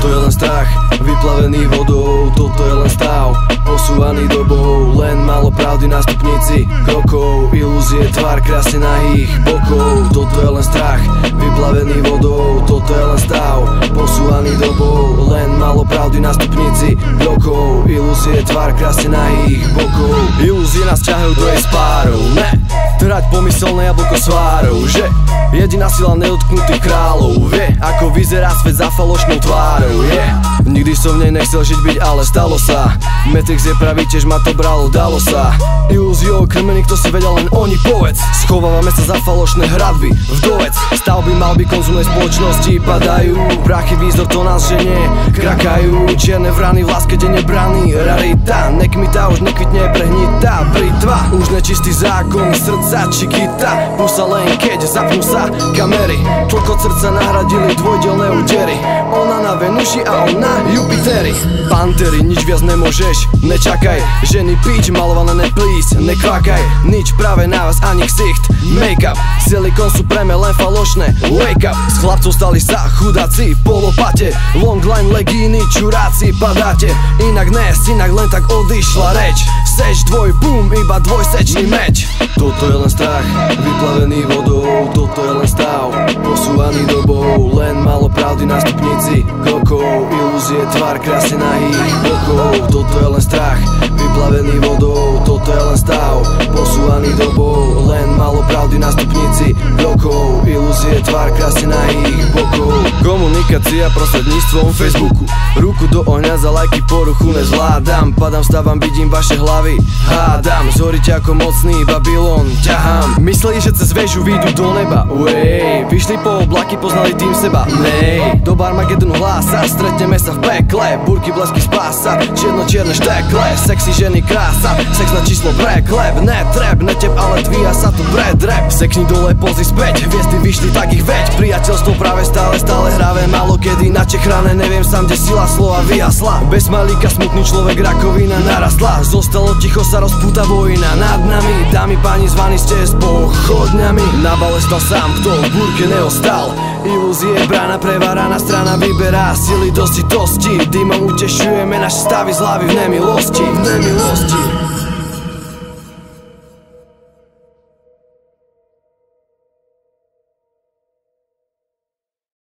Toto je len strach, vyplavený vodou. Toto je len stav, posúvaný dobou. Len málo pravdy na stupnici krokov. Ilúzie tvár krásne nahých bokov. Toto je len strach, vyplavený vodou. Toto je len stav, posúvaný dobou. Len málo pravdy na stupnici krokov. Ilúzie tvár krásne nahých bokov. Ilúzie nás ťahajú do jej spárov. Ne, trhať pomyselné jablko svárov. Že jediná sila nedotknutých kráľov vie, ako vyzerá svet za falošnou tvárou. Nikdy som v nej nechcel žiť byť, ale stalo sa. Matrix je pravý, tiež ma to bralo, dalo sa. Ilúziou krmený, kto si vedel, len oni povedz. Schovávame sa za falošné hradby, vdovec. Stavby malby konzumnej spoločnosti padajú. Prachy výzdor, to nás ženie, krakajú. Čierne vrany v láske denne brany, rarita. Nekmita, už nekvitne prehnitá britva. Už nečistý zákon, srdca čikita. Pusa len keď zapnú sa kamery. Tlkot srdca nahradili dvojdelné údery. Ona na Venuši a on na Jupiteri. Pantery, nič viac nemôžeš, nečakaj. Ženy pič, malované please, nekvakaj. Nič práve na vás, ani ksicht, make-up. Silikon sú preme len falošné, wake up. S chlapcov stali sa chudáci po lopate. Long line legíny, čuráci padáte. Inak nes, inak len tak odišla reč. Seč dvoj, boom, iba dvojsečný meč. Toto je len strach, vyplavený vodou. Toto je len stav, posúvaný dobou. Len málo pravdy na stupnici krokov. Ilúzie tvár krásne nahých bokov. Toto je len strach, vyplavený vodou. Toto je len stav, posúvaný dobou. Len málo pravdy na stupnici krokov. Ilúzie tvár krásne nahých bokov. Komunikácia prostredníctvom Facebooku. Ruku do ohňa za lajky, poruchu nezvládam. Padám, stávam, vidím vaše hlavy, hádam. Zhoríte ako mocný Babylon, ťahám. Mysleli, že cez väžu výjdu do neba, vyšli po oblaky, poznali tým seba, do Armagedonu hlása, stretneme sa v pekle. Burky, blesky, spása, čierno-čierne štekle. Sexy ženy, krása, sex na číslo preklep. Netreb, neteb, ale dvíja sa tu predrep. Sekni dole, pozri späť, hviezdy vyšli, tak ich veď. Priateľstvo práve stále hráve, málo kedy načechrané. Neviem sám, kde sila slova vyjasla. Bez malíka smutný človek, rakovina narastla. Zostalo ticho, sa rozpúta vojna nad nami. Dámy, páni, zvaní ste s pochodňami. Na bale stal sám, kto v búrke neostal. Ilúzie, brána preváraná strana vyberá sily do sitosti. Dymom utešujeme naše stavy z hlavy v nemilosti.